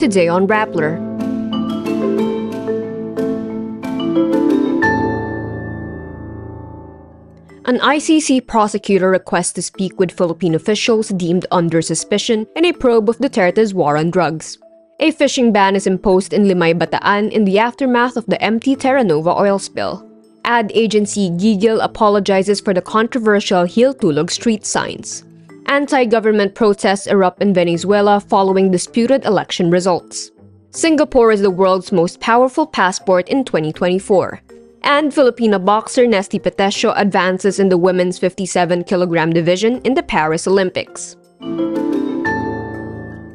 Today on Rappler. An ICC prosecutor requests to speak with Philippine officials deemed under suspicion in a probe of Duterte's war on drugs. A fishing ban is imposed in Limay, Bataan in the aftermath of the empty Terra Nova oil spill. Ad agency Gigil apologizes for the controversial Gil Tulog street signs. Anti-government protests erupt in Venezuela following disputed election results. Singapore is the world's most powerful passport in 2024. And Filipino boxer Nesty Petesio advances in the women's 57-kilogram division in the Paris Olympics.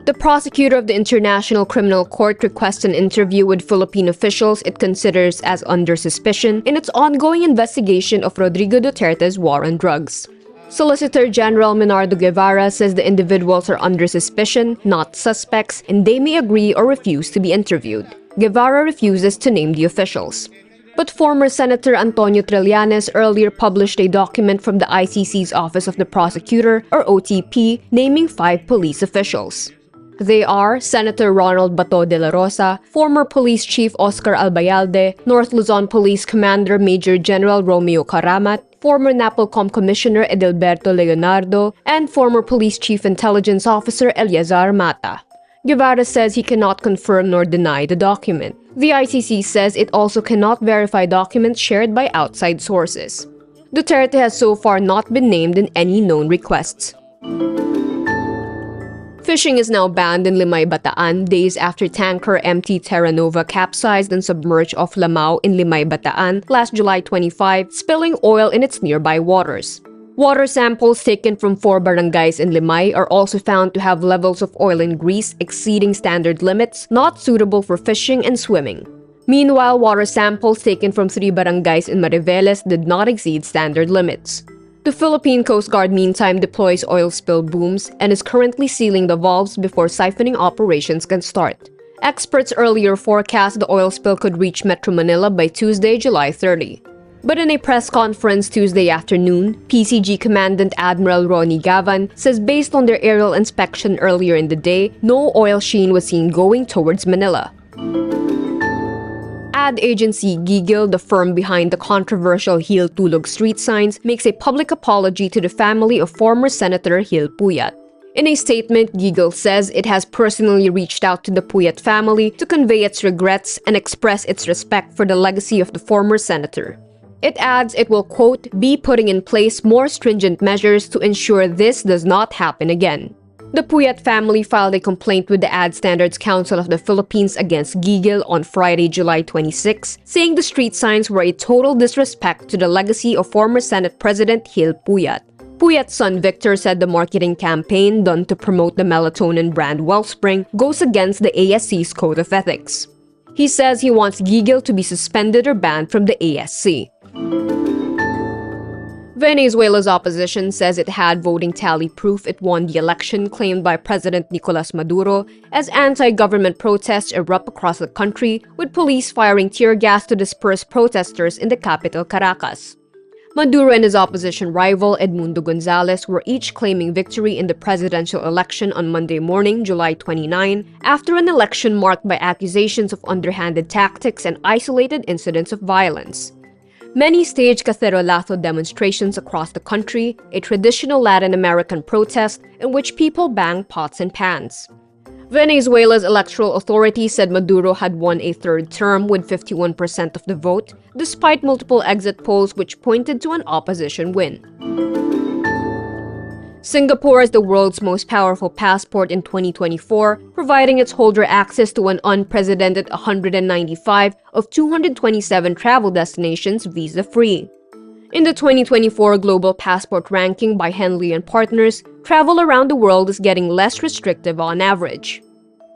The prosecutor of the International Criminal Court requests an interview with Philippine officials it considers as under suspicion in its ongoing investigation of Rodrigo Duterte's war on drugs. Solicitor General Menardo Guevara says the individuals are under suspicion, not suspects, and they may agree or refuse to be interviewed. Guevara refuses to name the officials. But former Senator Antonio Trillanes earlier published a document from the ICC's Office of the Prosecutor, or OTP, naming 5 police officials. They are Senator Ronald Bato de la Rosa, former Police Chief Oscar Albayalde, North Luzon Police Commander Major General Romeo Caramat, former NAPOLCOM Commissioner Edelberto Leonardo, and former Police Chief Intelligence Officer Eleazar Mata. Guevara says he cannot confirm nor deny the document. The ICC says it also cannot verify documents shared by outside sources. Duterte has so far not been named in any known requests. Fishing is now banned in Limay, Bataan, days after tanker MT Terra Nova capsized and submerged off Lamao in Limay, Bataan last July 25, spilling oil in its nearby waters. Water samples taken from 4 barangays in Limay are also found to have levels of oil and grease exceeding standard limits, not suitable for fishing and swimming. Meanwhile, water samples taken from 3 barangays in Mariveles did not exceed standard limits. The Philippine Coast Guard meantime deploys oil spill booms and is currently sealing the valves before siphoning operations can start. Experts earlier forecast the oil spill could reach Metro Manila by Tuesday, July 30. But in a press conference Tuesday afternoon, PCG Commandant Admiral Ronnie Gavan says based on their aerial inspection earlier in the day, no oil sheen was seen going towards Manila. Ad agency Gigil, the firm behind the controversial Gil Tulog street signs, makes a public apology to the family of former Senator Gil Puyat. In a statement, Gigil says it has personally reached out to the Puyat family to convey its regrets and express its respect for the legacy of the former senator. It adds it will, quote, be putting in place more stringent measures to ensure this does not happen again. The Puyat family filed a complaint with the Ad Standards Council of the Philippines against Gigil on Friday, July 26, saying the street signs were a total disrespect to the legacy of former Senate President Gil Puyat. Puyat's son Victor said the marketing campaign done to promote the melatonin brand Wellspring goes against the ASC's Code of Ethics. He says he wants Gigil to be suspended or banned from the ASC. Venezuela's opposition says it had voting tally proof it won the election claimed by President Nicolas Maduro as anti-government protests erupt across the country, with police firing tear gas to disperse protesters in the capital, Caracas. Maduro and his opposition rival Edmundo Gonzalez were each claiming victory in the presidential election on Monday morning, July 29, after an election marked by accusations of underhanded tactics and isolated incidents of violence. Many staged cacerolazo demonstrations across the country, a traditional Latin American protest in which people bang pots and pans. Venezuela's electoral authority said Maduro had won a third term with 51% of the vote, despite multiple exit polls which pointed to an opposition win. Singapore is the world's most powerful passport in 2024, providing its holder access to an unprecedented 195 of 227 travel destinations visa-free. In the 2024 Global Passport Ranking by Henley & Partners, travel around the world is getting less restrictive on average.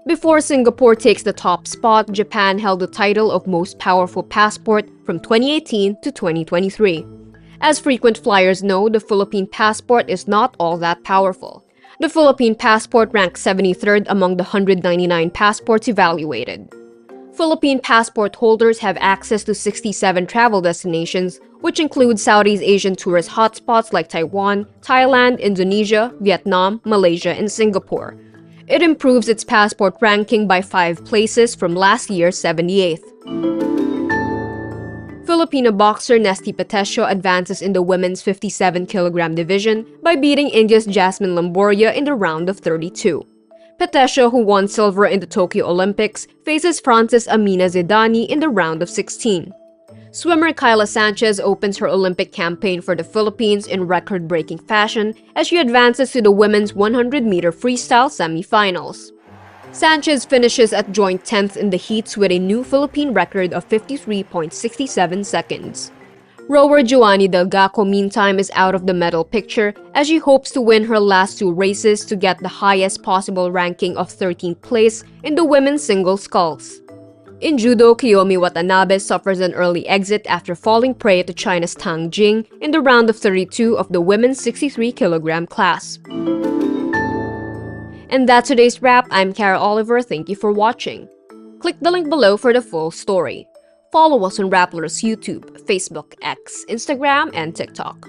Before Singapore takes the top spot, Japan held the title of most powerful passport from 2018 to 2023. As frequent flyers know, the Philippine passport is not all that powerful. The Philippine passport ranked 73rd among the 199 passports evaluated. Philippine passport holders have access to 67 travel destinations, which include Southeast Asian tourist hotspots like Taiwan, Thailand, Indonesia, Vietnam, Malaysia, and Singapore. It improves its passport ranking by 5 places from last year's 78th. Filipino boxer Nesty Petesio advances in the women's 57-kilogram division by beating India's Jasmine Lamboria in the round of 32. Petesio, who won silver in the Tokyo Olympics, faces Frances Amina Zidani in the round of 16. Swimmer Kyla Sanchez opens her Olympic campaign for the Philippines in record-breaking fashion as she advances to the women's 100-meter freestyle semifinals. Sanchez finishes at joint 10th in the heats with a new Philippine record of 53.67 seconds. Rower Joanny Delgaco, meantime, is out of the medal picture as she hopes to win her last 2 races to get the highest possible ranking of 13th place in the women's single sculls. In judo, Kiyomi Watanabe suffers an early exit after falling prey to China's Tang Jing in the round of 32 of the women's 63-kilogram class. And that's today's wrap. I'm Kara Oliver. Thank you for watching. Click the link below for the full story. Follow us on Rappler's YouTube, Facebook, X, Instagram, and TikTok.